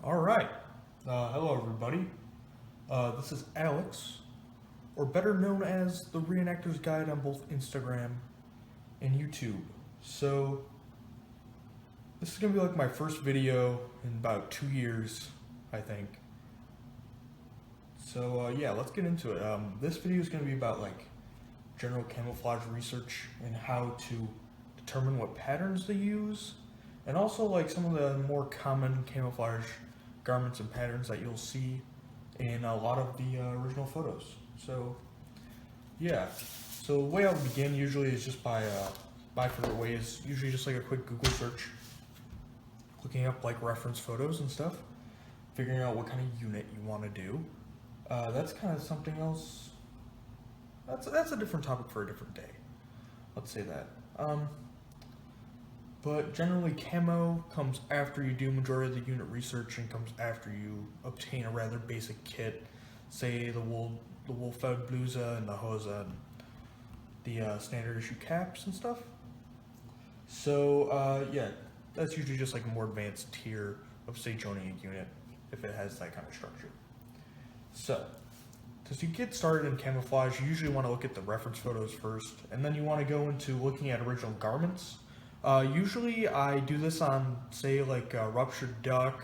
Alright, hello everybody. This is Alex, or better known as the Reenactor's Guide on both Instagram and YouTube. So, this is going to be like my first video in about 2 years, I think. So, yeah, let's get into it. This video is going to be about like general camouflage research and how to determine what patterns to use, and also like some of the more common camouflage garments and patterns that you'll see in a lot of the original photos. So yeah, so the way I would begin usually is just by my favorite way is usually just like a quick Google search, looking up like reference photos and stuff, figuring out what kind of unit you want to do. That's kind of something else. That's a different topic for a different day. Let's say that. But generally, camo comes after you do majority of the unit research and comes after you obtain a rather basic kit, say the wool fed blusa and the hosa and the standard issue caps and stuff. So yeah, that's usually just like a more advanced tier of say joining a unit if it has that kind of structure. So, as you get started in camouflage, you usually want to look at the reference photos first, and then you want to go into looking at original garments. Usually I do this on, say, like Ruptured Duck,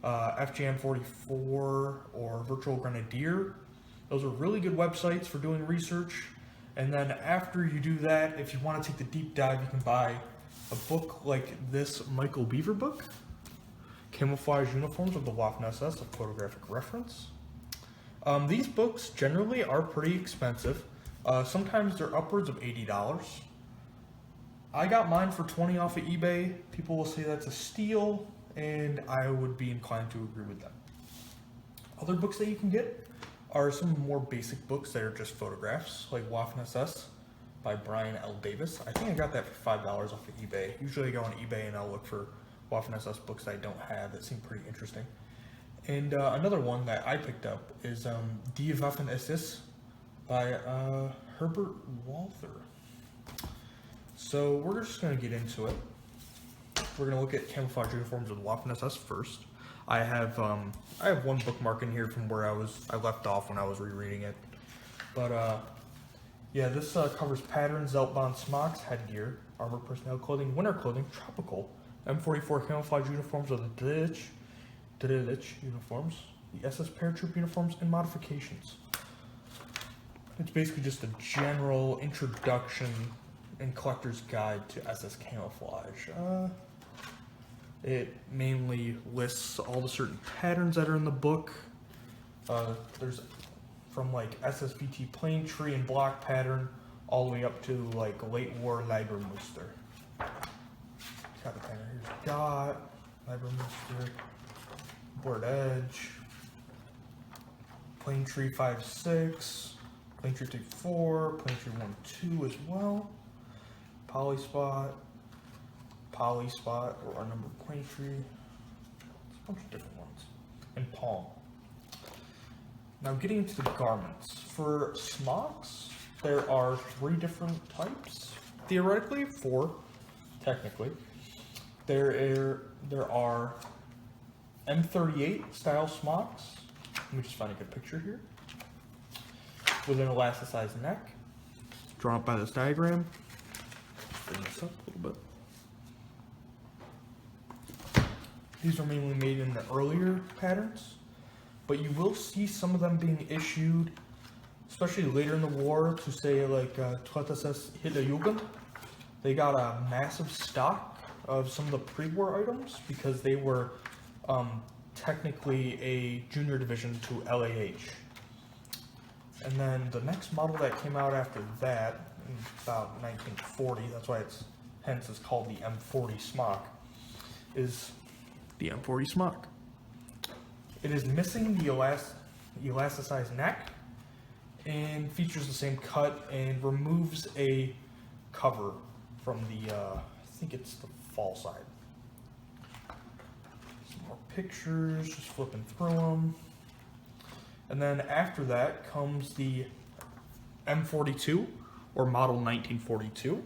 FGM 44, or Virtual Grenadier. Those are really good websites for doing research. And then after you do that, if you want to take the deep dive, you can buy a book like this Michael Beaver book, Camouflage Uniforms of the Waffen-SS, a photographic reference. These books generally are pretty expensive. Sometimes they're upwards of $80. I got mine for $20 off of eBay. People will say that's a steal, and I would be inclined to agree with them. Other books that you can get are some more basic books that are just photographs, like Waffen-SS by Brian L. Davis. I think I got that for $5 off of eBay. Usually I go on eBay and I'll look for Waffen-SS books that I don't have that seem pretty interesting. And another one that I picked up is Die Waffen-SS by Herbert Walther. So we're just going to get into it. We're going to look at camouflage uniforms of the Waffen-SS first. I have one bookmark in here from where I left off when I was rereading it. But yeah, this covers patterns, Zeltbahn, Smocks, headgear, armored personnel clothing, winter clothing, tropical, M44 camouflage uniforms of the Drillich uniforms, the SS paratroop uniforms, and modifications. It's basically just a general introduction and collector's guide to SS camouflage. It mainly lists all the certain patterns that are in the book. There's from like SSVT plain tree and block pattern all the way up to like late war Leibmuster. Got the pattern here. Dot, Leibmuster, board edge, plain tree 5-6, plain tree 3-4, plain tree 1-2 as well. Polyspot, or our number plain tree, a bunch of different ones, and palm. Now getting into the garments. For smocks, there are 3 different types. Theoretically, 4, technically. There are M38 style smocks. Let me just find a good picture here. With an elasticized neck, drawn up by this diagram. Bring this up a little bit. These are mainly made in the earlier patterns, but you will see some of them being issued, especially later in the war, to say like SS Hitlerjugend. They got a massive stock of some of the pre-war items because they were technically a junior division to LAH. And then the next model that came out after that, in about 1940, that's why it's called the M40 smock, is the M40 smock. It is missing the elasticized neck and features the same cut and removes a cover from the, I think it's the fall side. Some more pictures, just flipping through them. And then after that comes the M42, or model 1942.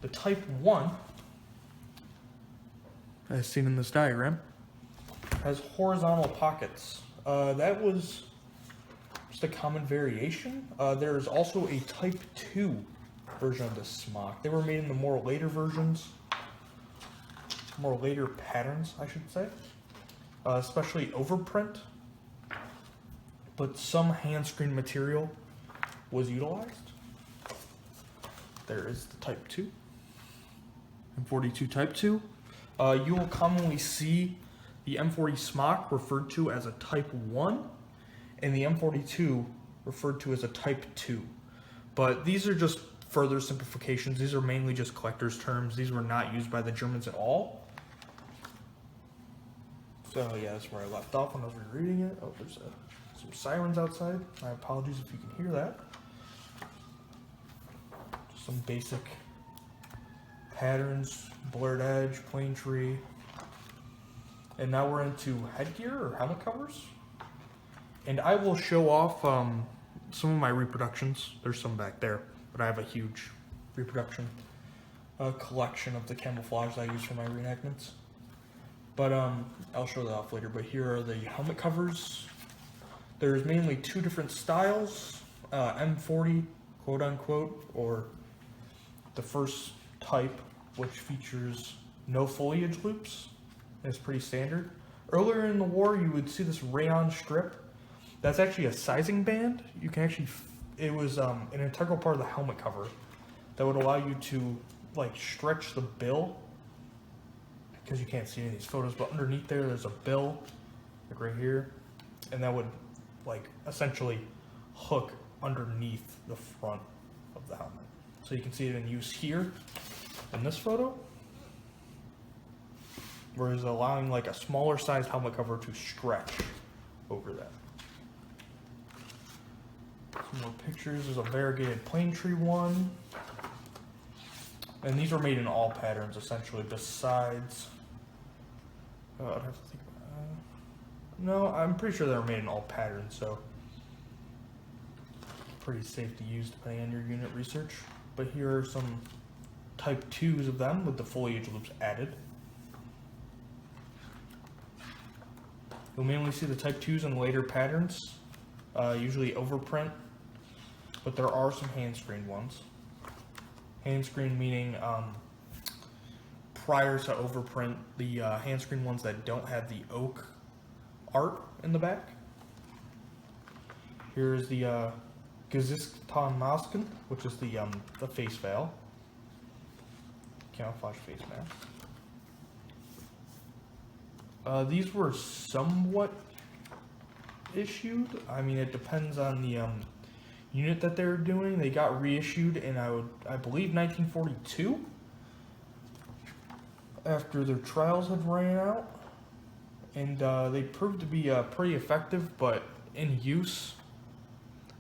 The Type 1, as seen in this diagram, has horizontal pockets. That was just a common variation. There is also a Type 2 version of the smock. They were made in the more later versions, more later patterns, I should say, especially overprint. But some hand screen material was utilized. There is the Type 2. M42 Type 2. You will commonly see the M40 smock referred to as a Type 1 and the M42 referred to as a Type 2. But these are just further simplifications. These are mainly just collector's terms. These were not used by the Germans at all. So yeah, that's where I left off when I was rereading it. Oh, there's some sirens outside. My apologies if you can hear that. Just some basic patterns, blurred edge, plain tree. And now we're into headgear or helmet covers. And I will show off some of my reproductions. There's some back there, but I have a huge reproduction collection of the camouflage that I use for my reenactments. But I'll show that off later. But here are the helmet covers. There's mainly two different styles, M40, quote unquote, or the first type, which features no foliage loops. It's pretty standard. Earlier in the war, you would see this rayon strip. That's actually a sizing band. You can actually, it was an integral part of the helmet cover that would allow you to like stretch the bill, because you can't see any of these photos, but underneath there's a bill, like right here, and that would like essentially hook underneath the front of the helmet. So you can see it in use here in this photo, where it's allowing like a smaller sized helmet cover to stretch over that. Some more pictures. There's a variegated plain tree one. And these are made in all patterns essentially, besides I'd have to think about no, I'm pretty sure they're made in all patterns, so pretty safe to use depending on your unit research. But here are some Type 2s of them with the foliage loops added. You'll mainly see the Type 2s in later patterns, usually overprint, but there are some hand screened ones. Hand screen meaning prior to overprint, the hand screen ones that don't have the oak art in the back. Here's the Gesichtsmasken, which is the face veil, camouflage face mask. These were somewhat issued. I mean, it depends on the unit that they're doing. They got reissued in I believe 1942 after their trials had ran out, and they proved to be pretty effective, but in use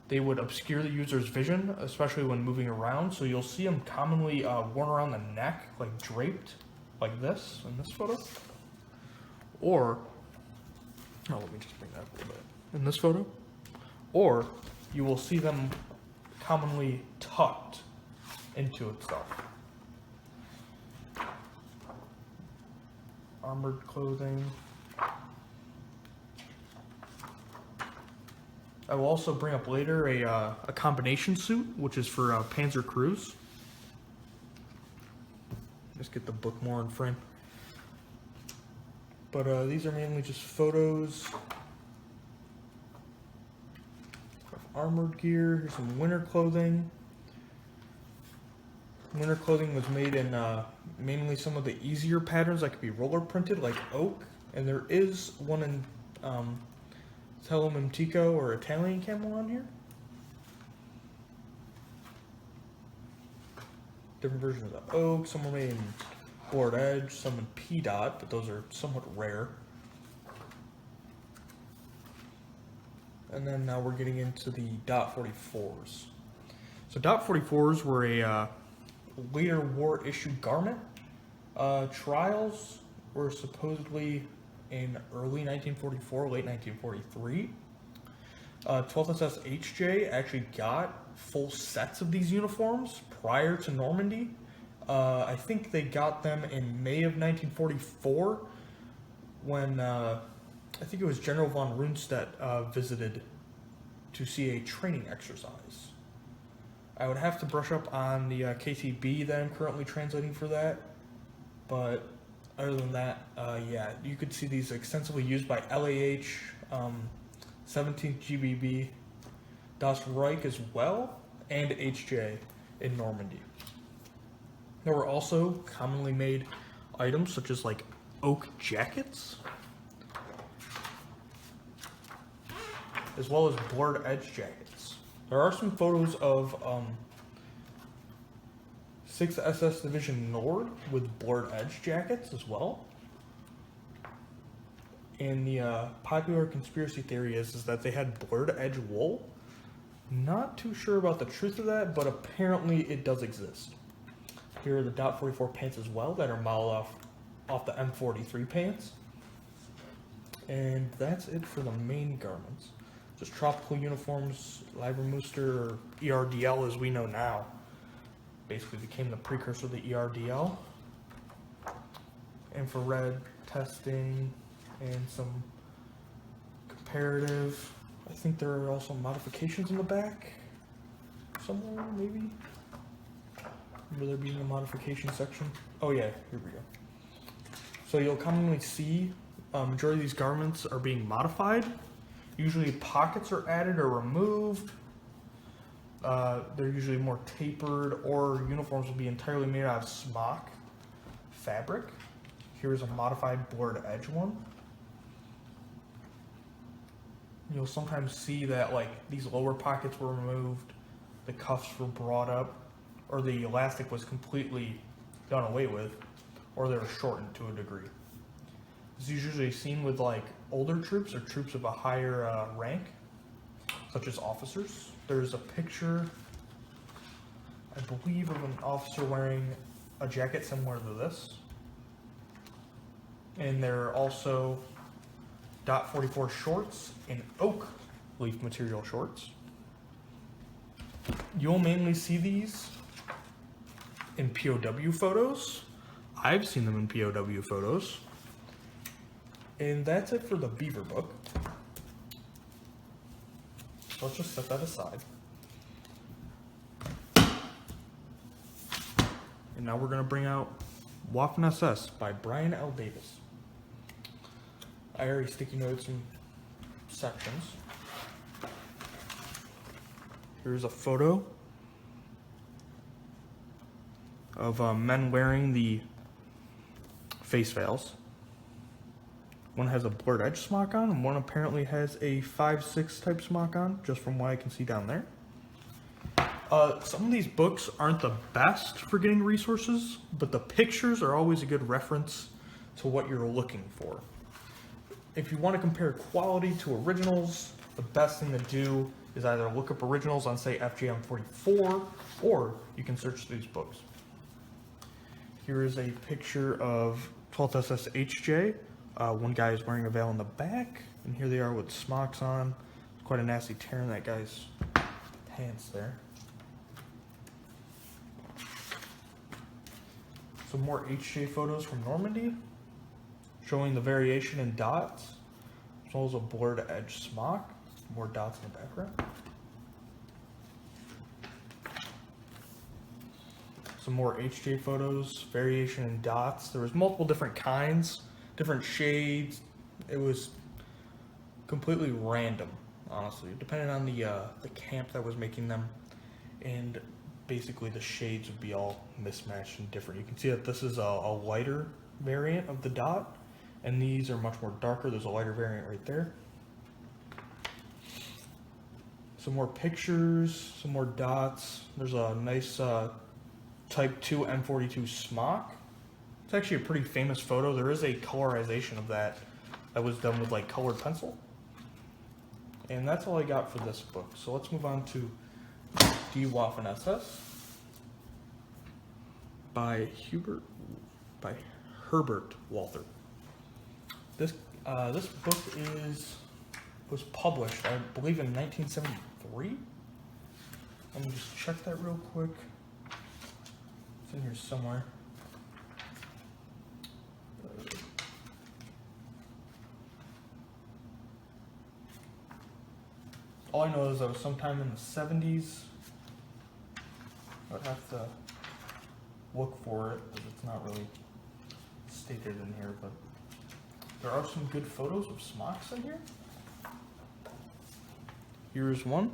they would obscure the user's vision, especially when moving around. So you'll see them commonly worn around the neck, like draped like this in this photo, or let me just bring that up a little bit in this photo, or you will see them commonly tucked into itself. Armored clothing. I will also bring up later a combination suit, which is for Panzer crews. Just get the book more in frame. But these are mainly just photos of armored gear. Here's some winter clothing. Winter clothing was made in mainly some of the easier patterns that could be roller printed, like oak, and there is one in Telementico or Italian camo on here. Different versions of oak. Some were made in blurred edge, some in P dot, but those are somewhat rare. And then now we're getting into the dot 44s. So dot 44s were a later war issued garment. Trials were supposedly in early 1944, late 1943. 12th SS HJ actually got full sets of these uniforms prior to Normandy. I think they got them in May of 1944 when I think it was General von Rundstedt visited to see a training exercise. I would have to brush up on the KTB that I'm currently translating for that, but other than that, yeah, you could see these extensively used by LAH, 17th GBB, Das Reich as well, and HJ in Normandy. There were also commonly made items such as like oak jackets, as well as blurred edge jackets. There are some photos of 6th SS Division Nord with blurred edge jackets as well. And the popular conspiracy theory is that they had blurred edge wool. Not too sure about the truth of that, but apparently it does exist. Here are the .44 pants as well that are modeled off the M43 pants. And that's it for the main garments. Just tropical uniforms, Leibmuster, or ERDL as we know now, basically became the precursor to the ERDL. Infrared testing and some comparative. I think there are also modifications in the back somewhere, maybe. Remember there being a modification section? Oh yeah, here we go. So you'll commonly see majority of these garments are being modified. Usually pockets are added or removed. They're usually more tapered, or uniforms will be entirely made out of smock fabric. Here's a modified blurred edge one. You'll sometimes see that like these lower pockets were removed, the cuffs were brought up, or the elastic was completely done away with, or they were shortened to a degree. This is usually seen with like older troops or troops of a higher rank, such as officers. There's a picture, I believe, of an officer wearing a jacket similar to this. And there are also .44 shorts and oak leaf material shorts. You'll mainly see these in POW photos. I've seen them in POW photos. And that's it for the Beaver book. So let's just set that aside. And now we're going to bring out Waffen SS by Brian L. Davis. I already sticky noted some sections. Here's a photo of men wearing the face veils. One has a blurred edge smock on, and one apparently has a 5/6 type smock on, just from what I can see down there. Some of these books aren't the best for getting resources, but the pictures are always a good reference to what you're looking for. If you want to compare quality to originals, the best thing to do is either look up originals on, say, FJM44, or you can search these books. Here is a picture of 12th SS HJ. One guy is wearing a veil in the back, and here they are with smocks on. Quite a nasty tear in that guy's pants there. Some more HJ photos from Normandy, showing the variation in dots, as well as a blurred edge smock. More dots in the background. Some more HJ photos, variation in dots. There was multiple different kinds, different shades. It was completely random, honestly, depending on the camp that was making them, and basically the shades would be all mismatched and different. You can see that this is a lighter variant of the dot, and these are much more darker. There's a lighter variant right there. Some more pictures, some more dots. There's a nice Type 2 M42 smock. It's actually a pretty famous photo. There is a colorization of that was done with like colored pencil. And that's all I got for this book. So let's move on to Die Waffen SS by Herbert Walther. This book was published, I believe, in 1973. Let me just check that real quick. It's in here somewhere. All I know is that was sometime in the 70s. I'd have to look for it, because it's not really stated in here, but there are some good photos of Smocks in here. Here's one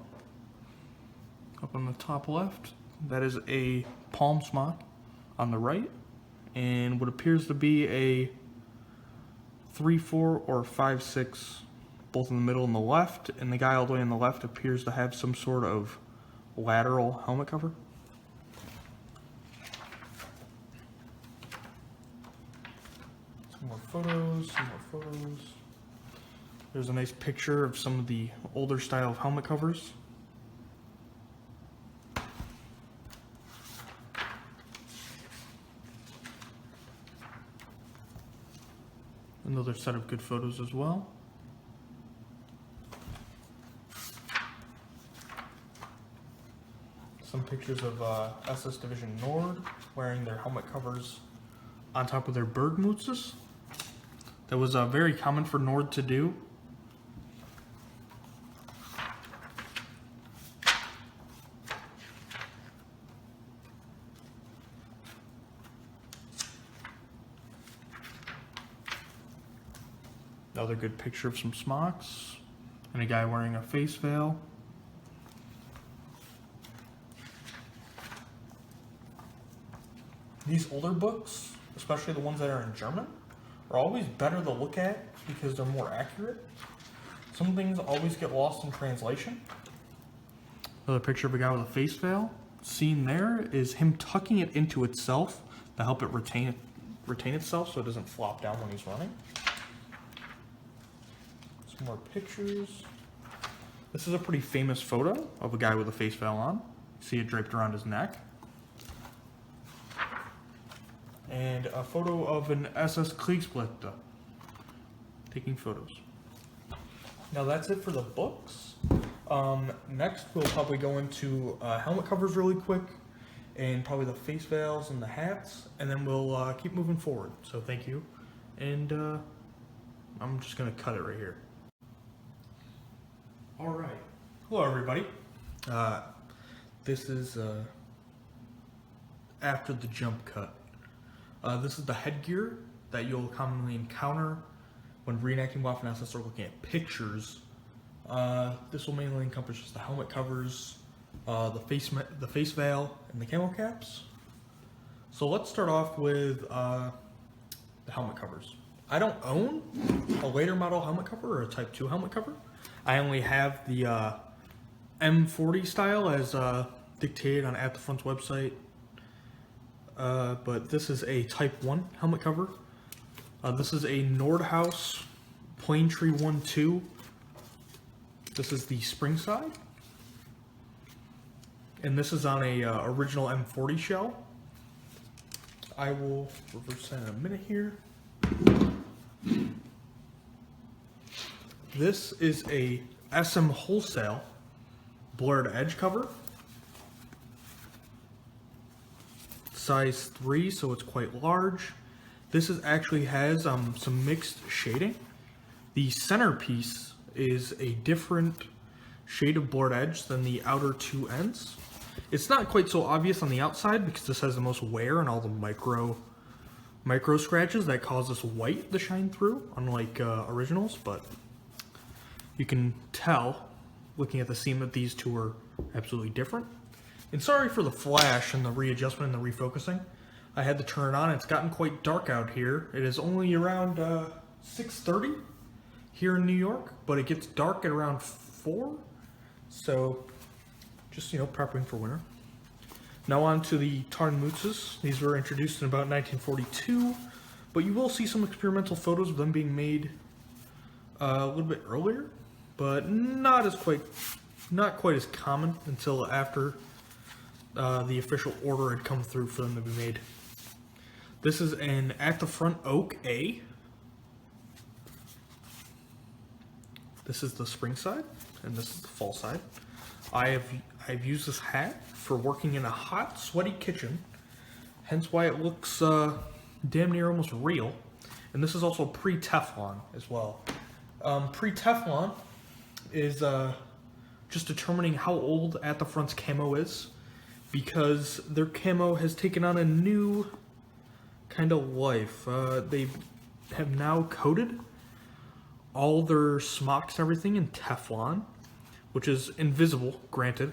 up on the top left. That is a palm smock on the right, and what appears to be a 3/4 or 5/6, both in the middle and the left, and the guy all the way on the left appears to have some sort of lateral helmet cover. Some more photos. There's a nice picture of some of the older style of helmet covers. Another set of good photos as well. Some pictures of SS Division Nord wearing their helmet covers on top of their Bergmutzes. That was very common for Nord to do. Another good picture of some Smocks and a guy wearing a face veil. These older books, especially the ones that are in German, are always better to look at because they're more accurate. Some things always get lost in translation. Another picture of a guy with a face veil. Seen there is him tucking it into itself to help it retain itself so it doesn't flop down when he's running. Some more pictures. This is a pretty famous photo of a guy with a face veil on. See it draped around his neck. And a photo of an SS Kriegsblätter taking photos. Now that's it for the books. Next we'll probably go into helmet covers really quick, and probably the face veils and the hats, and then we'll keep moving forward. So thank you, and I'm just gonna cut it right here. All right. Hello everybody. This is after the jump cut. This is the headgear that you'll commonly encounter when reenacting Waffen-SS or looking at pictures. This will mainly encompass just the helmet covers, the face veil, and the camo caps. So let's start off with the helmet covers. I don't own a later model helmet cover or a Type 2 helmet cover. I only have the M40 style as dictated on At the Front's website. But this is a Type 1 helmet cover. This is a Nordhaus Planetree 1-2. This is the spring side. And this is on a original M40 shell. I will reverse that in a minute here. This is a SM Wholesale blurred edge cover. Size 3, so it's quite large. This actually has some mixed shading. The centerpiece is a different shade of blurred edge than the outer two ends. It's not quite so obvious on the outside because this has the most wear and all the micro scratches that cause this white to shine through, unlike originals, but you can tell looking at the seam that these two are absolutely different. And sorry for the flash and the readjustment and the refocusing. I had to turn it on. It's gotten quite dark out here. It is only around 6:30 here in New York, but it gets dark at around 4. So just, prepping for winter. Now on to the Tarnmutzes. These were introduced in about 1942, but you will see some experimental photos of them being made a little bit earlier, but not quite as common until after the official order had come through for them to be made. This is an At the Front Oak A. This is the spring side, and this is the fall side. I've used this hat for working in a hot, sweaty kitchen, hence why it looks damn near almost real. And this is also pre-Teflon as well. Pre-Teflon is just determining how old At the Front's camo is, because their camo has taken on a new kind of life. They have now coated all their smocks and everything in Teflon, which is invisible, granted.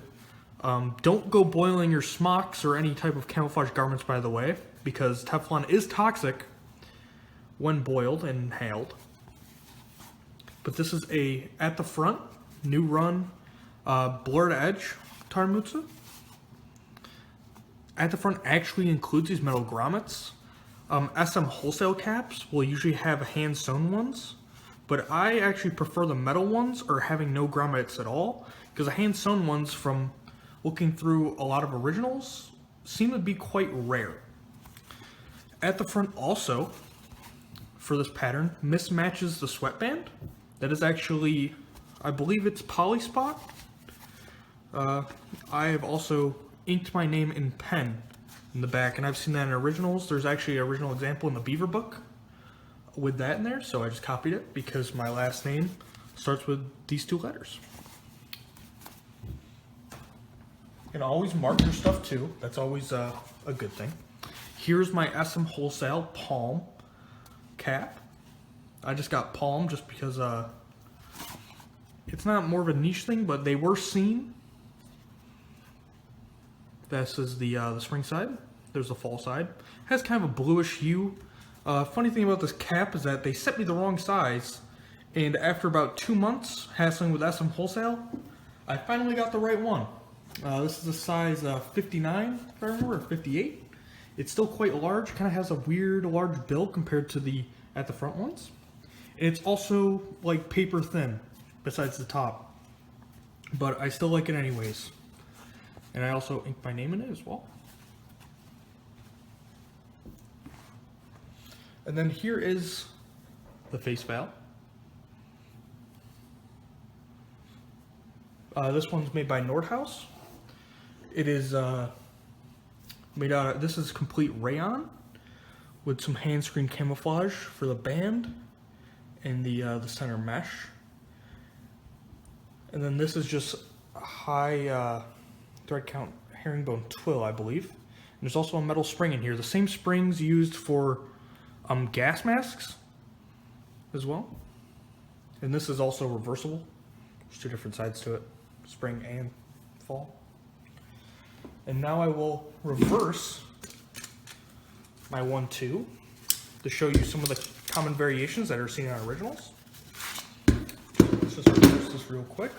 Don't go boiling your smocks or any type of camouflage garments, by the way, because Teflon is toxic when boiled and inhaled. But this is a At the Front, new run, blurred edge Tarnjacke. At the Front actually includes these metal grommets. SM wholesale caps will usually have hand sewn ones, but I actually prefer the metal ones or having no grommets at all, because the hand sewn ones, from looking through a lot of originals, seem to be quite rare. At the Front also, for this pattern, mismatches the sweatband. That is actually, I believe it's Polyspot. I have also inked my name in pen in the back, and I've seen that in originals. There's actually an original example in the Beaver book with that in there, so I just copied it because my last name starts with these two letters. And always mark your stuff too. That's always a good thing. Here's my SM Wholesale Palm cap. I just got Palm just because it's not more of a niche thing, but they were seen. This is the spring side. There's the fall side. It has kind of a bluish hue. Funny thing about this cap is that they sent me the wrong size, and after about 2 months hassling with SM Wholesale, I finally got the right one. This is a size 59, if I remember, or 58. It's still quite large. Kind of has a weird large build compared to the At the Front ones. And it's also like paper thin, besides the top. But I still like it anyways. And I also inked my name in it as well. And then here is the face veil. This one's made by Nordhaus. It is made out of, this is complete rayon with some hand screen camouflage for the band and the center mesh. And then this is just a high thread count herringbone twill, I believe. And there's also a metal spring in here. The same springs used for gas masks as well. And this is also reversible. There's two different sides to it, spring and fall. And now I will reverse my 1-2 to show you some of the common variations that are seen in originals. Let's just reverse this real quick.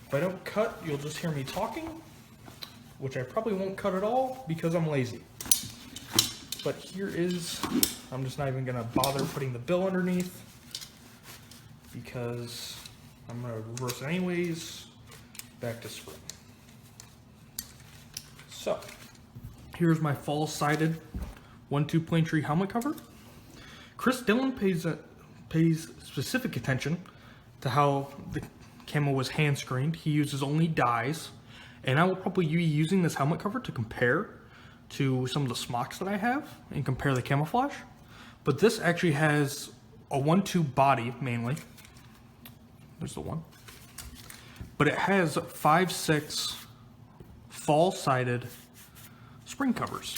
If I don't cut, you'll just hear me talking, which I probably won't cut at all because I'm lazy. But here is, I'm just not even gonna bother putting the bill underneath because I'm gonna reverse it anyways. Back to spring. So, here's my fall-sided 1-2 plain tree helmet cover. Chris Dillon pays specific attention to how the camo was hand screened. He uses only dyes, and I will probably be using this helmet cover to compare to some of the smocks that I have and compare the camouflage. But this actually has a 1-2 body mainly. There's the one. But it has 5-6 fall-sided spring covers.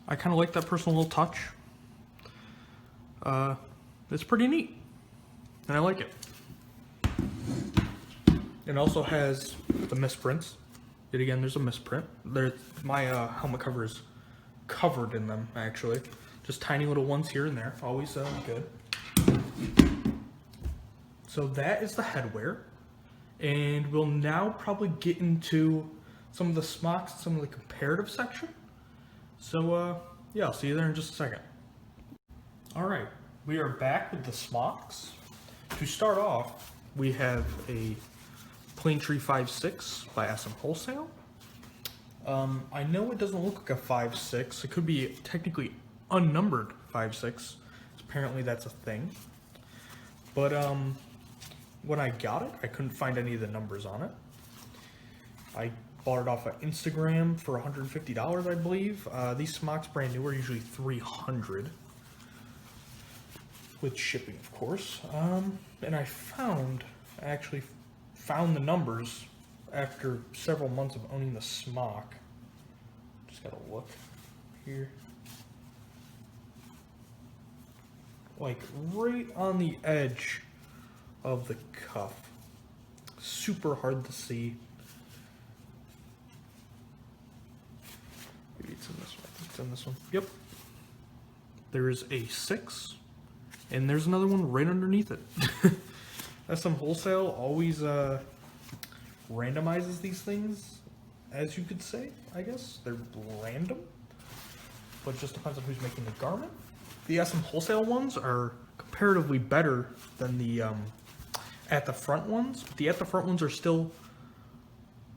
I kind of like that personal little touch. It's pretty neat, and I like it. It also has the misprints. Yet again, there's a misprint. My helmet cover is covered in them, actually. Just tiny little ones here and there. Always good. So that is the headwear. And we'll now probably get into some of the smocks, some of the comparative section. So yeah, I'll see you there in just a second. Alright, we are back with the smocks. To start off, we have a Plain Tree 5.6 by SM Wholesale. I know it doesn't look like a 5.6. It could be technically unnumbered 5.6. Apparently that's a thing. But when I got it, I couldn't find any of the numbers on it. I bought it off of Instagram for $150, I believe. These smocks brand new are usually $300 with shipping, of course. And I found I actually found the numbers after several months of owning the smock. Just gotta look here. Like right on the edge of the cuff. Super hard to see. Maybe it's in this one. I think it's in this one. Yep. There's a 6, and there's another one right underneath it. SM Wholesale always randomizes these things, as you could say, I guess. They're random, but it just depends on who's making the garment. The SM Wholesale ones are comparatively better than the at the front ones. But the at the front ones are still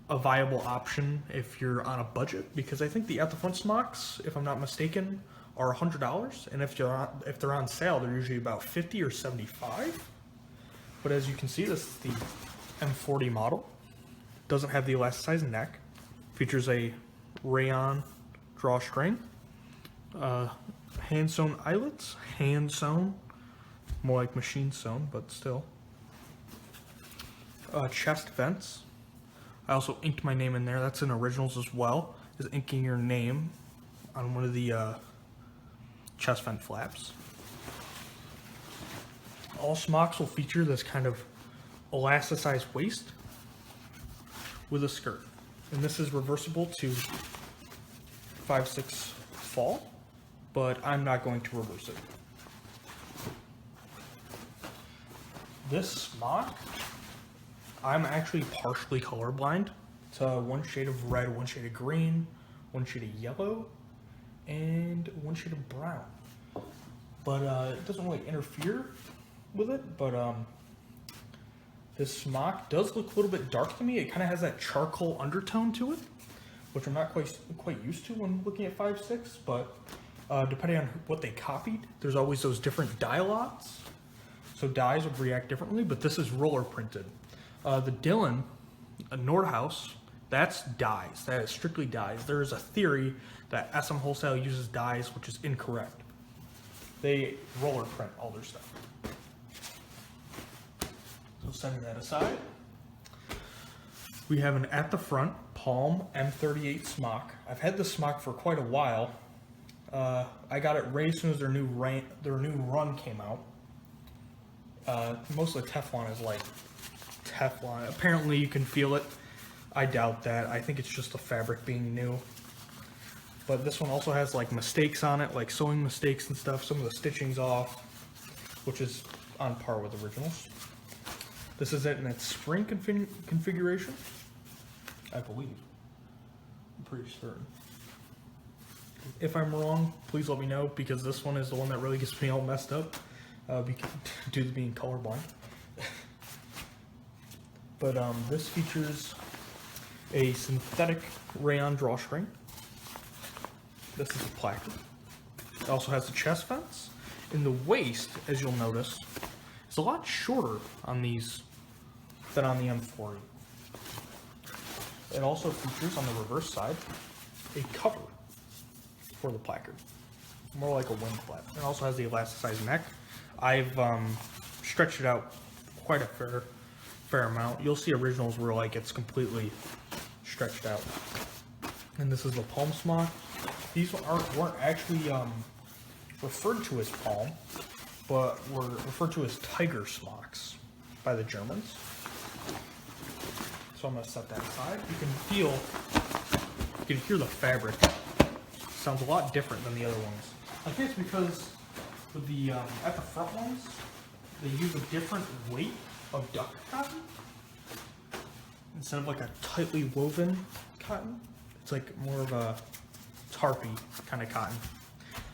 a viable option if you're on a budget, because I think the at the front smocks, if I'm not mistaken, are $100, and if they're on sale, they're usually about 50 or 75. But as you can see, this is the M40 model. Doesn't have the elasticized neck. Features a rayon drawstring. Hand sewn eyelets. Hand sewn. More like machine sewn, but still. Chest vents. I also inked my name in there. That's in originals as well. Is inking your name on one of the chest vent flaps. All smocks will feature this kind of elasticized waist with a skirt. And this is reversible to 5/6 fall, but I'm not going to reverse it. This smock, I'm actually partially colorblind. It's one shade of red, one shade of green, one shade of yellow, and one shade of brown. But it doesn't really interfere with it, but this smock does look a little bit dark to me. It kind of has that charcoal undertone to it, which I'm not quite used to when looking at 5/6, but depending on what they copied, there's always those different dye lots. So dyes would react differently, but this is roller printed. The Dylan Nordhaus, that's dyes. That is strictly dyes. There is a theory that SM Wholesale uses dyes, which is incorrect. They roller print all their stuff. So setting that aside, we have an at the front Palm M38 smock. I've had this smock for quite a while. I got it right as soon as their new run came out. Most of the Teflon is like Teflon. Apparently you can feel it. I doubt that. I think it's just the fabric being new. But this one also has like mistakes on it, like sewing mistakes and stuff. Some of the stitching's off, which is on par with originals. This is it in its spring configuration, I believe. I'm pretty certain. If I'm wrong, please let me know, because this one is the one that really gets me all messed up due to being colorblind. But this features a synthetic rayon drawstring. This is a placard. It also has the chest vents. In the waist, as you'll notice, is a lot shorter on these than on the M40. It also features on the reverse side a cover for the placard, more like a wing flap. It also has the elasticized neck. I've stretched it out quite a fair amount. You'll see originals where like it's completely stretched out. And this is the palm smock. These weren't actually referred to as palm, but were referred to as tiger smocks by the Germans. So I'm going to set that aside. You can hear the fabric. Sounds a lot different than the other ones. I think it's because with the at the front ones, they use a different weight of duck cotton instead of like a tightly woven cotton. It's like more of a tarpy kind of cotton.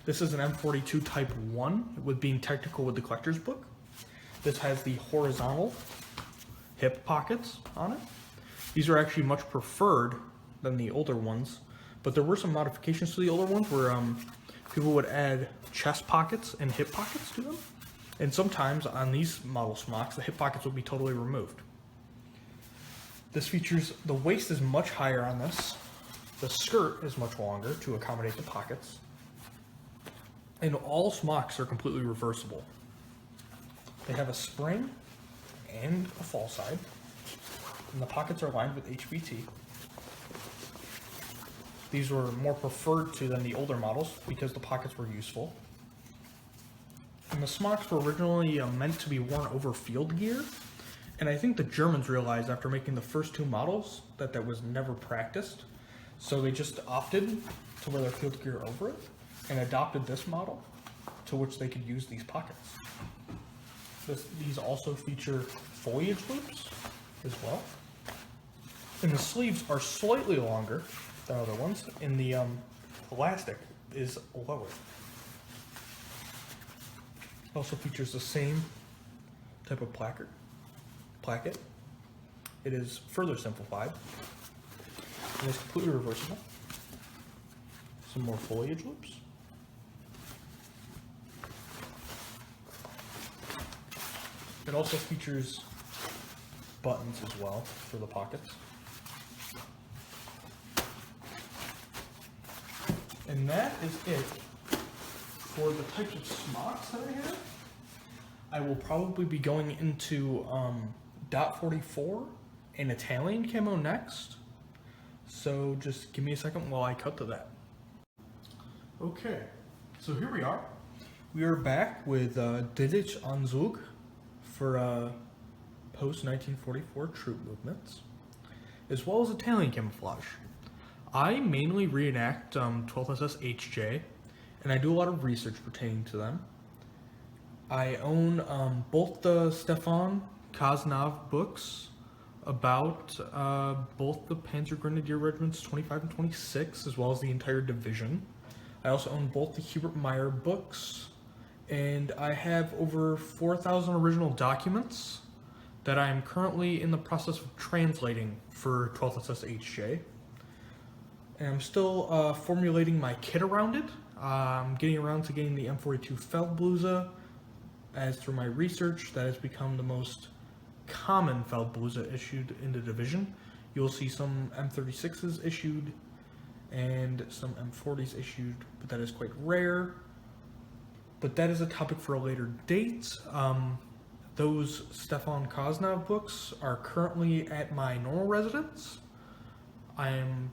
This is an M42 Type 1, with being technical with the collector's book. This has the horizontal hip pockets on it. These are actually much preferred than the older ones, but there were some modifications to the older ones where people would add chest pockets and hip pockets to them. And sometimes on these model smocks, the hip pockets will be totally removed. This features, the waist is much higher on this. The skirt is much longer to accommodate the pockets. And all smocks are completely reversible. They have a spring and a fall side. And the pockets are lined with HBT. These were more preferred to than the older models because the pockets were useful. And the smocks were originally meant to be worn over field gear. And I think the Germans realized after making the first two models that that was never practiced. So they just opted to wear their field gear over it and adopted this model to which they could use these pockets. These also feature foliage loops as well. And the sleeves are slightly longer than other ones, and the elastic is lower. It also features the same type of placket. It is further simplified. And it's completely reversible. Some more foliage loops. It also features buttons as well for the pockets. And that is it for the types of smocks that I have. I will probably be going into .44 and Italian camo next. So just give me a second while I cut to that. Okay, so here we are. We are back with Drillich Anzug for post-1944 troop movements, as well as Italian camouflage. I mainly reenact 12th SS HJ, and I do a lot of research pertaining to them. I own both the Stefan Koznov books about both the Panzer Grenadier Regiments 25 and 26, as well as the entire division. I also own both the Hubert Meyer books, and I have over 4,000 original documents that I am currently in the process of translating for 12th SS HJ. And I'm still formulating my kit around it. I'm getting around to getting the M42 Feldbluse, as through my research, that has become the most common Feldbluse issued in the division. You'll see some M36s issued and some M40s issued, but that is quite rare. But that is a topic for a later date. Those Stefan Koznov books are currently at my normal residence. I am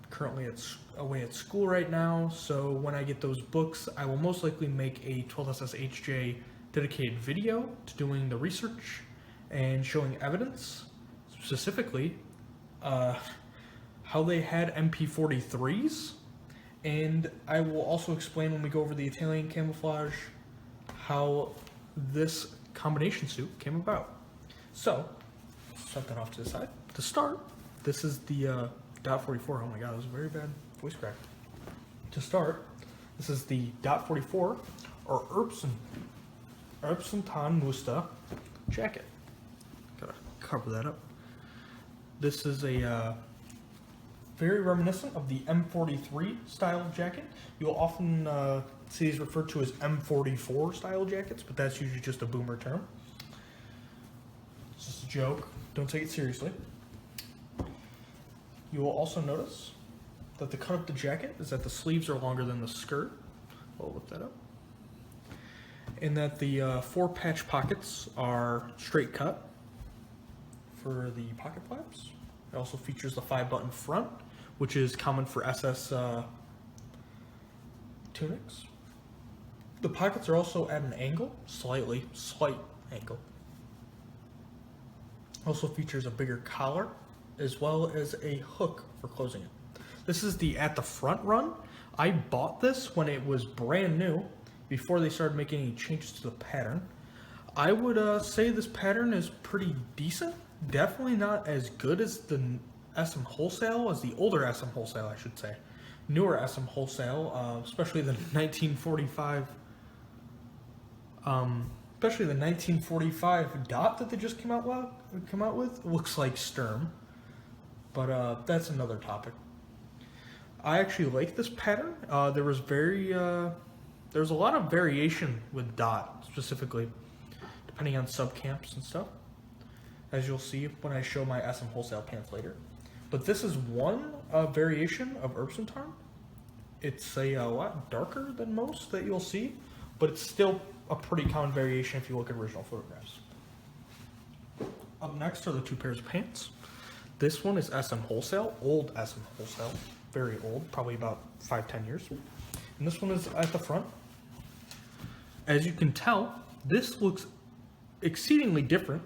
currently away at school right now, so when I get those books, I will most likely make a 12SS HJ dedicated video to doing the research and showing evidence, specifically how they had MP43s, and I will also explain when we go over the Italian camouflage how this combination suit came about. So, set that off to the side. To start, this is the .44. Oh my god, that was a very bad voice crack. To start, this is the .44 or Erbsentan Musta jacket. Gotta cover that up. This is a very reminiscent of the M43 style jacket. You'll often see these referred to as M44 style jackets, but that's usually just a boomer term. It's just a joke. Don't take it seriously. You will also notice that the cut of the jacket is that the sleeves are longer than the skirt. I'll lift that up. And that the 4 patch pockets are straight cut for the pocket flaps. It also features the 5-button front, which is common for SS tunics. The pockets are also at an angle, slight angle. Also features a bigger collar, as well as a hook for closing it. This is the at the front run. I bought this when it was brand new, before they started making any changes to the pattern. I would say this pattern is pretty decent. Definitely not as good as the SM Wholesale, as the older SM Wholesale, I should say. Newer SM Wholesale, especially the 1945, dot that they just came out with, looks like Sturm. But that's another topic. I actually like this pattern. There was a lot of variation with dot, specifically, depending on subcamps and stuff, as you'll see when I show my SM Wholesale pants later. But this is one variation of Erbsentarn. It's a lot darker than most that you'll see, but it's still a pretty common variation if you look at original photographs. Up next are the two pairs of pants. This one is SM Wholesale, old SM Wholesale, very old, probably about 5-10 years. And this one is at the front. As you can tell, this looks exceedingly different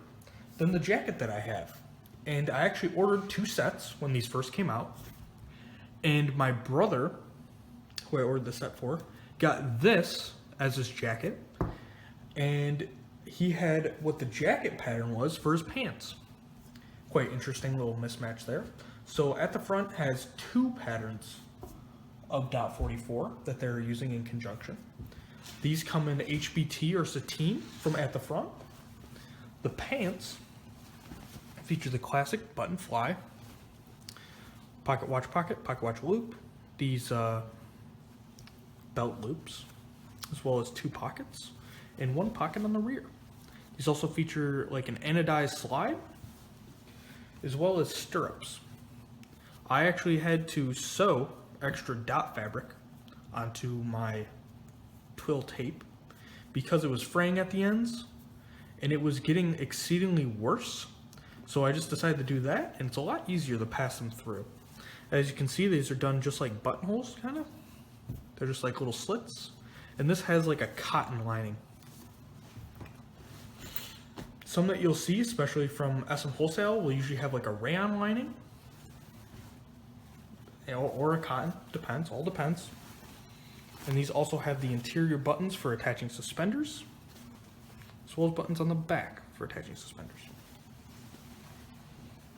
than the jacket that I have. And I actually ordered 2 sets when these first came out. And my brother, who I ordered the set for, got this as his jacket. And he had what the jacket pattern was for his pants. Quite interesting little mismatch there. So at the front has 2 patterns of dot 44 that they're using in conjunction. These come in HBT or sateen from at the front. The pants feature the classic button fly, pocket watch loop, these belt loops, as well as 2 pockets and 1 pocket on the rear. These also feature like an anodized slide, as well as stirrups. I actually had to sew extra dot fabric onto my twill tape because it was fraying at the ends and it was getting exceedingly worse. So I just decided to do that, and it's a lot easier to pass them through. As you can see, these are done just like buttonholes, kind of. They're just like little slits. And this has like a cotton lining. Some that you'll see, especially from SM Wholesale, will usually have like a rayon lining. Or a cotton, depends, all depends. And these also have the interior buttons for attaching suspenders, as well as buttons on the back for attaching suspenders.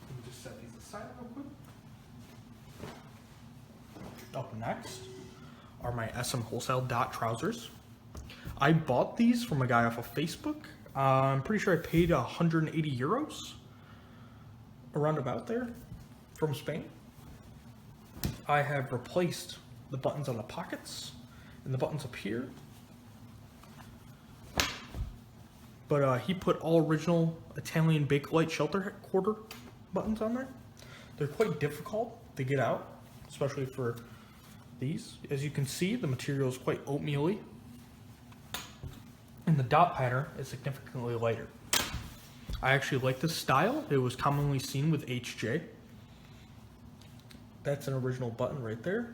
Let me just set these aside real quick. Up next are my SM Wholesale dot trousers. I bought these from a guy off of Facebook. I'm pretty sure I paid 180 euros, around about there, from Spain. I have replaced the buttons on the pockets and the buttons up here. But he put all original Italian Bakelite shelter quarter buttons on there. They're quite difficult to get out, especially for these. As you can see, the material is quite oatmeal-y, and the dot pattern is significantly lighter. I actually like this style. It was commonly seen with HJ. That's an original button right there.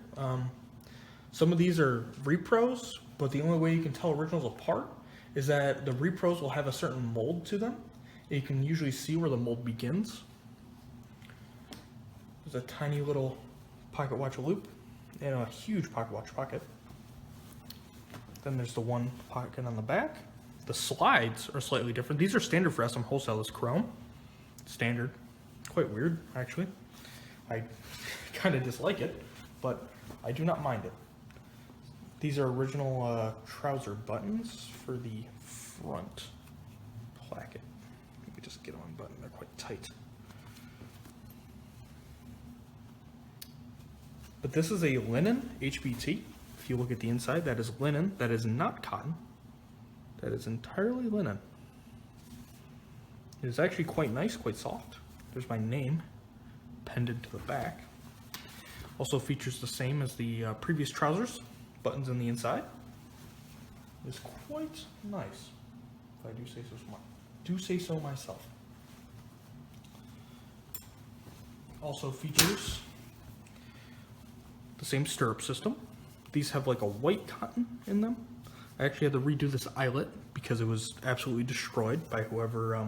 Some of these are repros, but the only way you can tell originals apart is that the repros will have a certain mold to them. You can usually see where the mold begins. There's a tiny little pocket watch loop and a huge pocket watch pocket. Then there's the 1 pocket on the back. The slides are slightly different. These are standard for SM Wholesale. It's chrome. Standard. Quite weird, actually. I kind of dislike it, but I do not mind it. These are original trouser buttons for the front placket. Let me just get on button. They're quite tight. But this is a linen HBT. If you look at the inside, that is linen. That is not cotton. That is entirely linen. It is actually quite nice, quite soft. There's my name penned into the back. Also features the same as the previous trousers. Buttons on the inside. It's quite nice, if I do say so myself. Also features the same stirrup system. These have like a white cotton in them. I actually had to redo this eyelet because it was absolutely destroyed by whoever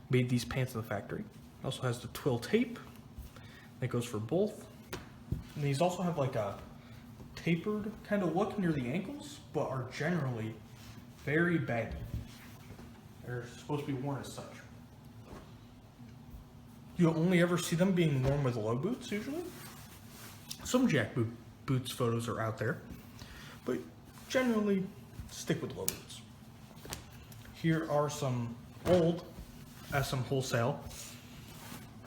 made these pants in the factory. It also has the twill tape that goes for both. And these also have like a tapered kind of look near the ankles, but are generally very baggy. They're supposed to be worn as such. You only ever see them being worn with low boots usually. Some jack boots photos are out there, but generally stick with low boots. Here are some old SM Wholesale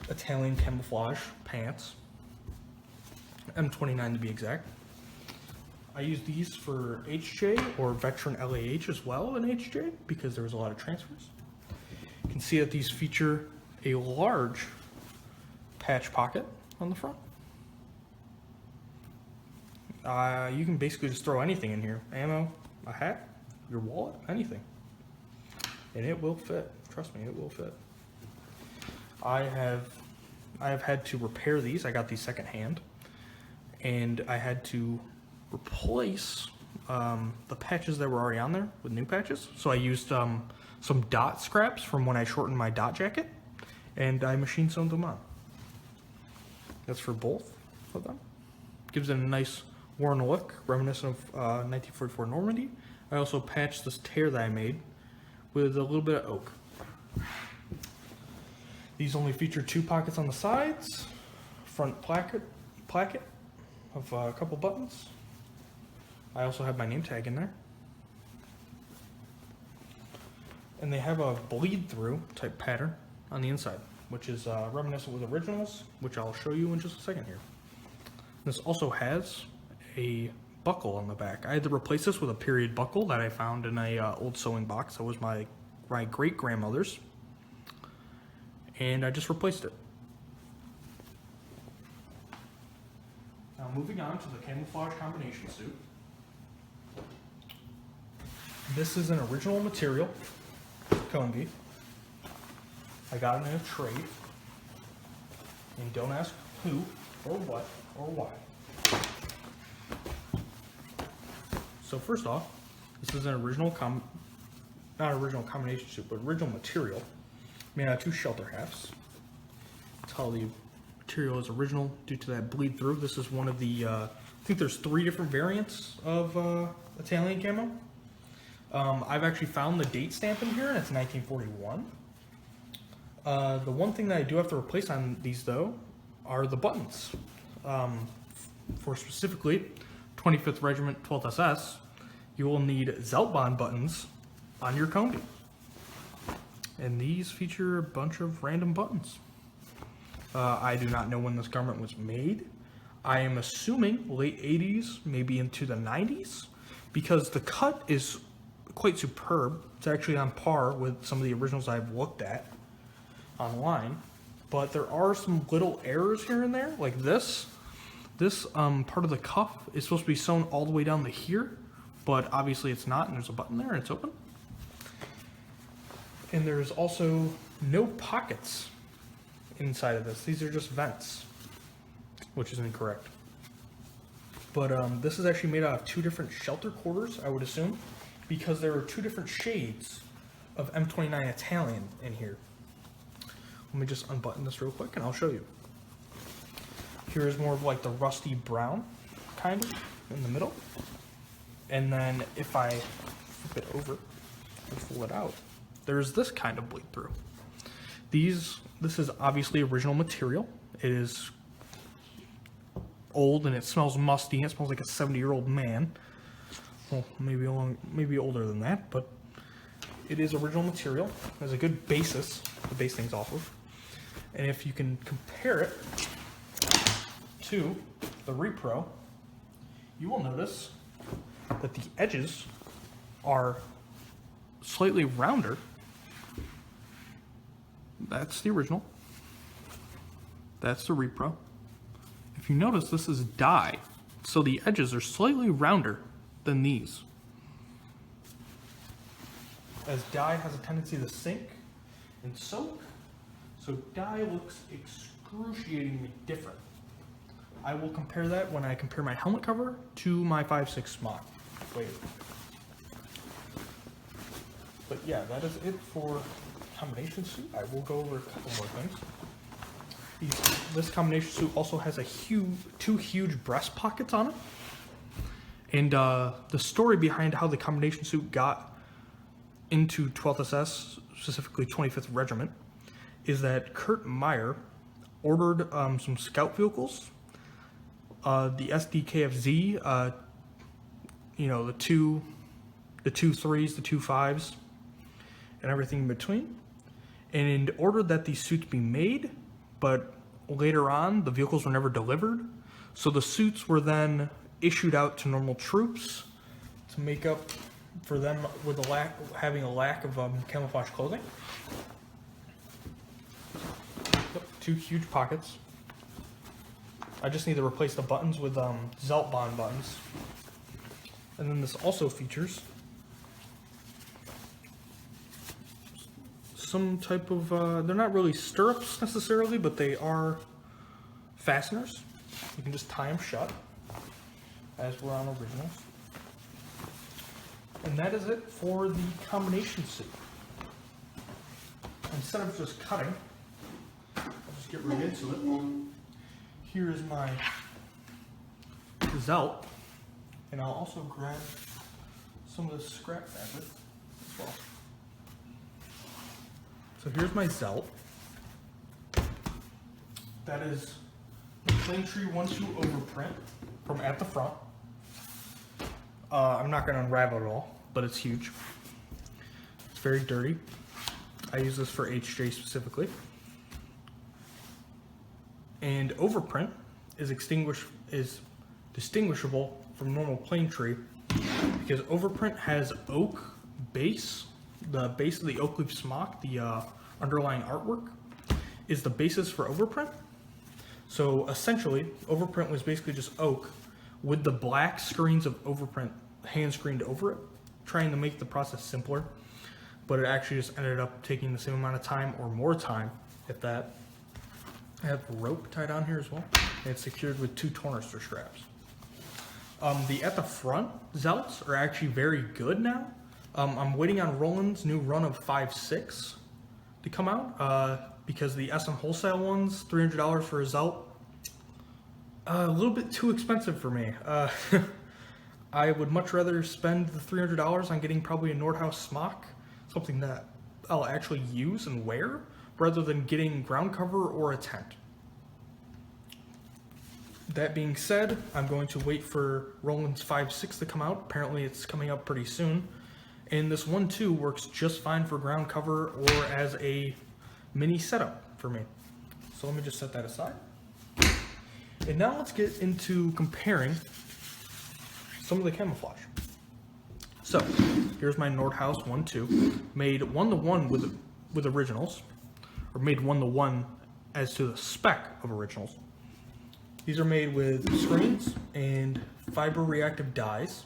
Italian camouflage pants, M29 to be exact. I use these for HJ or veteran LAH as well in HJ because there was a lot of transfers. You can see that these feature a large patch pocket on the front. You can basically just throw anything in here. Ammo, a hat, your wallet, anything. And it will fit. Trust me, it will fit. I have had to repair these. I got these secondhand, and I had to replace the patches that were already on there with new patches. So I used some dot scraps from when I shortened my dot jacket, and I machine sewn them on. That's for both of them. Gives it a nice worn look, reminiscent of 1944 Normandy. I also patched this tear that I made with a little bit of oak. These only feature 2 pockets on the sides, front placket of a couple buttons. I also have my name tag in there. And they have a bleed through type pattern on the inside, which is reminiscent with originals, which I'll show you in just a second here. This also has a buckle on the back. I had to replace this with a period buckle that I found in a old sewing box that was my great grandmother's, and I just replaced it. Now moving on to the camouflage combination suit. This is an original material cone beef. I got it in a trade, and don't ask who or what or why. So first off, this is an original not original combination suit, but original material made out of 2 shelter halves. That's how the material is original due to that bleed through. This is one of the, I think there's 3 different variants of Italian camo. I've actually found the date stamp in here, and it's 1941. The one thing that I do have to replace on these though are the buttons. For specifically 25th Regiment 12th SS, you will need Zeltbahn buttons on your combi. And these feature a bunch of random buttons. I do not know when this garment was made. I am assuming late 80s, maybe into the 90s, because the cut is quite superb. It's actually on par with some of the originals I've looked at online, but there are some little errors here and there, like this. This part of the cuff is supposed to be sewn all the way down to here, but obviously it's not, and there's a button there and it's open. And there's also no pockets inside of this. These are just vents, which is incorrect. But this is actually made out of 2 different shelter quarters, I would assume, because there are 2 different shades of M29 Italian in here. Let me just unbutton this real quick and I'll show you. Here is more of like the rusty brown, kind of, in the middle. And then if I flip it over and pull it out, there's this kind of bleed through. This is obviously original material. It is old and it smells musty. It smells like a 70-year-old man. Well, maybe older than that, but it is original material. There's a good basis to base things off of. And if you can compare it to the Repro, you will notice that the edges are slightly rounder. That's the original. That's the Repro. If you notice, this is dye, so the edges are slightly rounder than these. As dye has a tendency to sink and soak, so dye looks excruciatingly different. I will compare that when I compare my helmet cover to my 5.6 Smock. Wait. But yeah, that is it for combination suit. I will go over a couple more things. This combination suit also has 2 huge breast pockets on it. And the story behind how the combination suit got into 12th SS, specifically 25th Regiment, is that Kurt Meyer ordered some scout vehicles, the SDKFZ, you know, the two 3s, the 2 5s, and everything in between, and ordered that these suits be made, but later on the vehicles were never delivered, so the suits were then issued out to normal troops to make up for them with having a lack of camouflage clothing. Yep, 2 huge pockets. I just need to replace the buttons with Zeltbahn buttons. And then this also features some type of, they're not really stirrups necessarily, but they are fasteners. You can just tie them shut, as we're on originals. And that is it for the combination suit. Instead of just cutting, I'll just get right into it. Here is my zelt, and I'll also grab some of the scrap fabric as well. So here's my zelt. That is the Plaintree 1-2 overprint from at the front. I'm not going to unravel it all, but it's huge. It's very dirty. I use this for HJ specifically. And overprint is distinguishable from normal Plaintree because overprint has oak base. The base of the oak leaf smock, the underlying artwork, is the basis for overprint. So essentially, overprint was basically just oak with the black screens of overprint hand screened over it, trying to make the process simpler. But it actually just ended up taking the same amount of time or more time, if that. I have rope tied on here as well, and it's secured with 2 tornister straps. The at the front zelts are actually very good now. I'm waiting on Roland's new run of 5.6 to come out because the SM wholesale ones, $300 for a zelt, a little bit too expensive for me. I would much rather spend the $300 on getting probably a Nordhaus smock, something that I'll actually use and wear, rather than getting ground cover or a tent. That being said, I'm going to wait for Roland's 5.6 to come out. Apparently it's coming up pretty soon. And this 1-2 works just fine for ground cover or as a mini setup for me. So let me just set that aside. And now let's get into comparing some of the camouflage. So here's my Nordhaus 1-2, made 1-to-1 with originals, or made 1-to-1 as to the spec of originals. These are made with screens and fiber reactive dyes.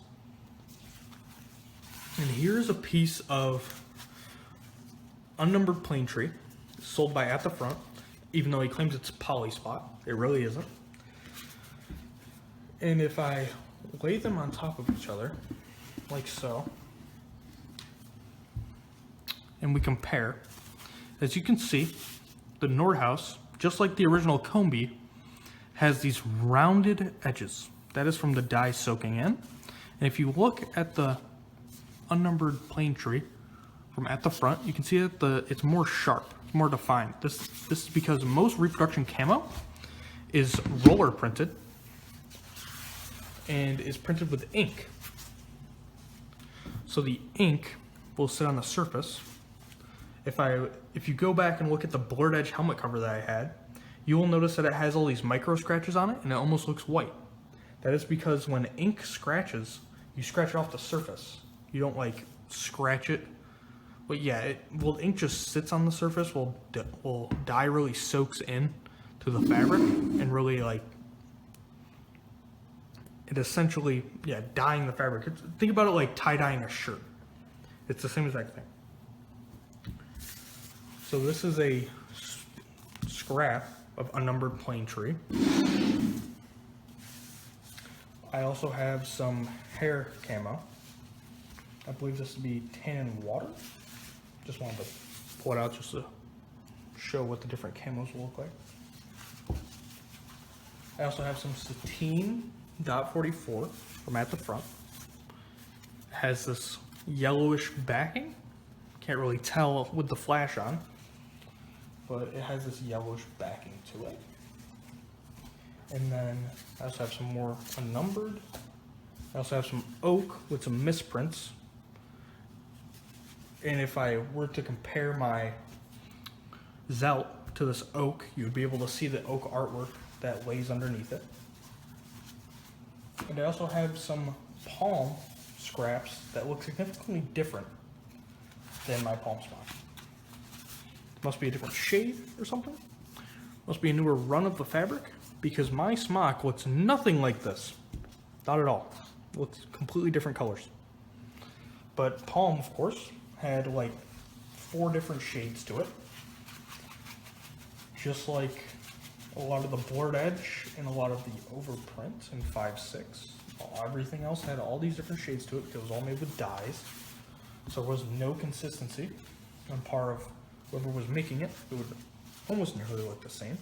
And here's a piece of unnumbered Plaintree sold by At the Front, even though he claims it's poly spot. It really isn't. And if I lay them on top of each other, like so, and we compare, as you can see, the Nordhaus, just like the original Combi, has these rounded edges. That is from the dye soaking in. And if you look at the unnumbered Plaintree from At the Front, you can see that it's more sharp, more defined. This is because most reproduction camo is roller printed and is printed with ink. So the ink will sit on the surface. If you go back and look at the blurred edge helmet cover that I had, you will notice that it has all these micro scratches on it and it almost looks white. That is because when ink scratches, you scratch it off the surface. You don't like scratch it. But yeah, ink just sits on the surface while dye really soaks in to the fabric and really like, it essentially, yeah, dyeing the fabric. Think about it like tie-dyeing a shirt. It's the same exact thing. So this is a scrap of unnumbered Plaintree. I also have some hair camo. I believe this to be tan and water. Just wanted to pull it out just to show what the different camos will look like. I also have some sateen .44 from At the Front. It has this yellowish backing. Can't really tell with the flash on, but it has this yellowish backing to it. And then I also have some more unnumbered. I also have some oak with some misprints. And if I were to compare my zelt to this oak, you would be able to see the oak artwork that lays underneath it. And I also have some palm scraps that look significantly different than my palm smock. Must be a different shade or something. Must be a newer run of the fabric, because my smock looks nothing like this. Not at all. It looks completely different colors. But palm, of course, had like 4 different shades to it. Just like a lot of the blurred edge and a lot of the overprint in 5.6. Everything else had all these different shades to it because it was all made with dyes. So there was no consistency on part of whoever was making it. It would almost nearly look the same.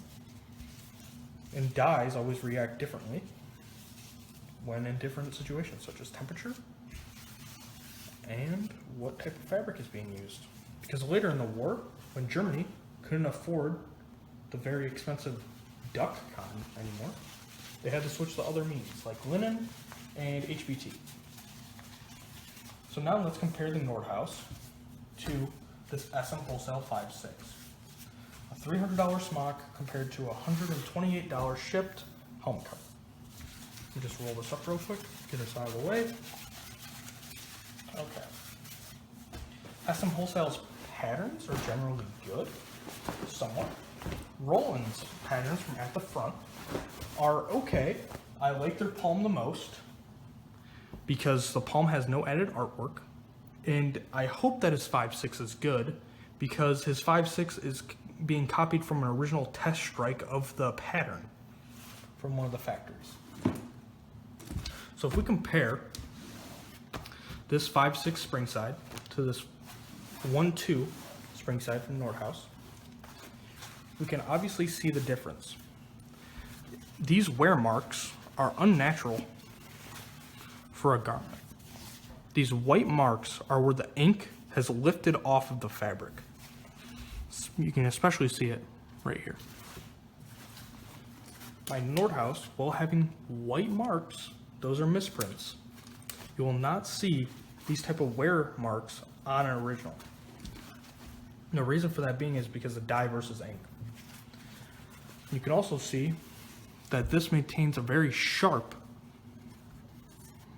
And dyes always react differently when in different situations, such as temperature and what type of fabric is being used. Because later in the war, when Germany couldn't afford the very expensive duck cotton anymore, they had to switch to other means like linen and HBT. So now let's compare the Nordhaus to this SM Wholesale 5.6. A $300 smock compared to a $128 shipped home coat. Let me just roll this up real quick, get this out of the way. Okay. SM Wholesale's patterns are generally good, somewhat. Roland's patterns from at the front are okay. I like their palm the most because the palm has no added artwork, and I hope that his 5.6 is good because his 5.6 is being copied from an original test strike of the pattern from one of the factories. So if we compare this 5.6 Springside to this 1.2 Springside from Nordhaus, we can obviously see the difference. These wear marks are unnatural for a garment. These white marks are where the ink has lifted off of the fabric. You can especially see it right here. My Nordhaus, while having white marks, those are misprints. You will not see these type of wear marks on an original. The reason for that being is because of dye versus ink. You can also see that this maintains a very sharp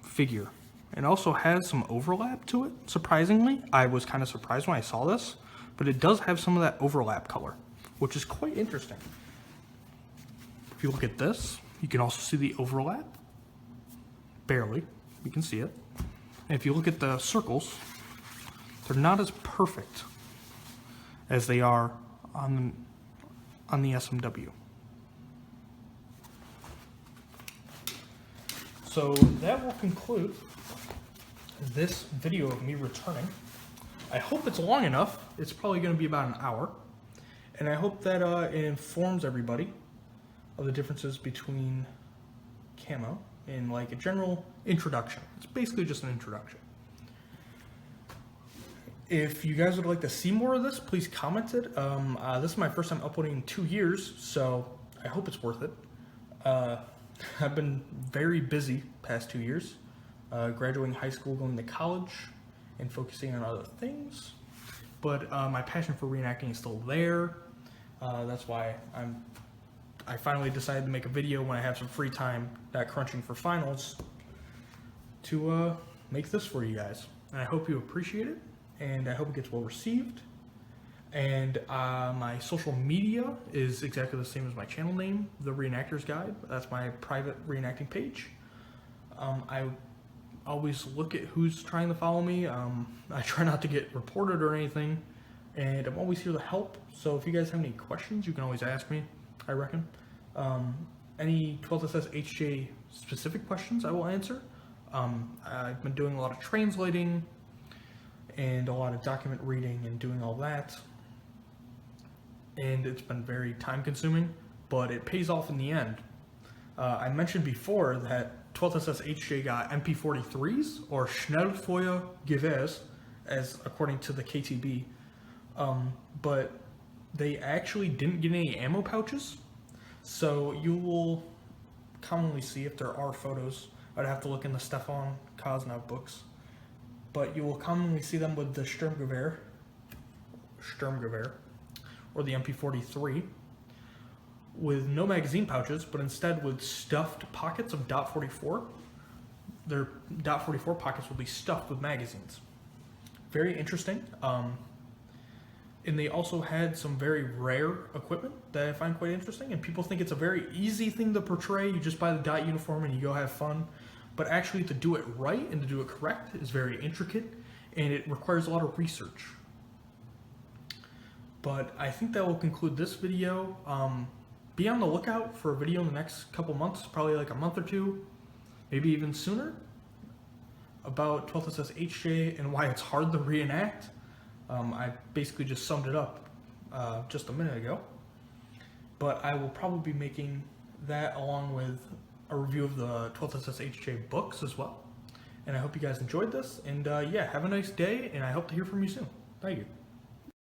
figure. It also has some overlap to it, surprisingly. I was kind of surprised when I saw this, but it does have some of that overlap color, which is quite interesting. If you look at this, you can also see the overlap. Barely, you can see it. And if you look at the circles, they're not as perfect as they are on the SMW. So that will conclude this video of me returning. I hope it's long enough. It's probably going to be about an hour. And I hope that it informs everybody of the differences between camo and like a general introduction. It's basically just an introduction. If you guys would like to see more of this, please comment it. This is my first time uploading in 2 years, so I hope it's worth it. I've been very busy past 2 years, graduating high school, going to college, and focusing on other things. But my passion for reenacting is still there. That's why I finally decided to make a video when I have some free time, not crunching for finals, to make this for you guys. And I hope you appreciate it, and I hope it gets well received. And my social media is exactly the same as my channel name, The Reenactor's Guide. That's my private reenacting page. I always look at who's trying to follow me. I try not to get reported or anything, and I'm always here to help. So if you guys have any questions, you can always ask me, I reckon. Any 12SS HJ specific questions I will answer. I've been doing a lot of translating and a lot of document reading and doing all that. And it's been very time consuming, but it pays off in the end. I mentioned before that 12SS HJ got MP43s, or Schnellfeuergewehrs, as according to the KTB, but they actually didn't get any ammo pouches. So you will commonly see, if there are photos, I'd have to look in the Stefan Kosnov books, but you will commonly see them with the Sturmgewehr, or the MP43, with no magazine pouches, but instead with stuffed pockets of .44. Their .44 pockets will be stuffed with magazines. Very interesting. And they also had some very rare equipment that I find quite interesting, and people think it's a very easy thing to portray. You just buy the dot uniform and you go have fun. But actually to do it right and to do it correct is very intricate, and it requires a lot of research. But I think that will conclude this video. Be on the lookout for a video in the next couple months, probably like a month or two, maybe even sooner, about 12th SS HJ and why it's hard to reenact. I basically just summed it up just a minute ago. But I will probably be making that along with a review of the 12th SS HJ books as well. And I hope you guys enjoyed this. And yeah, have a nice day, and I hope to hear from you soon. Thank you.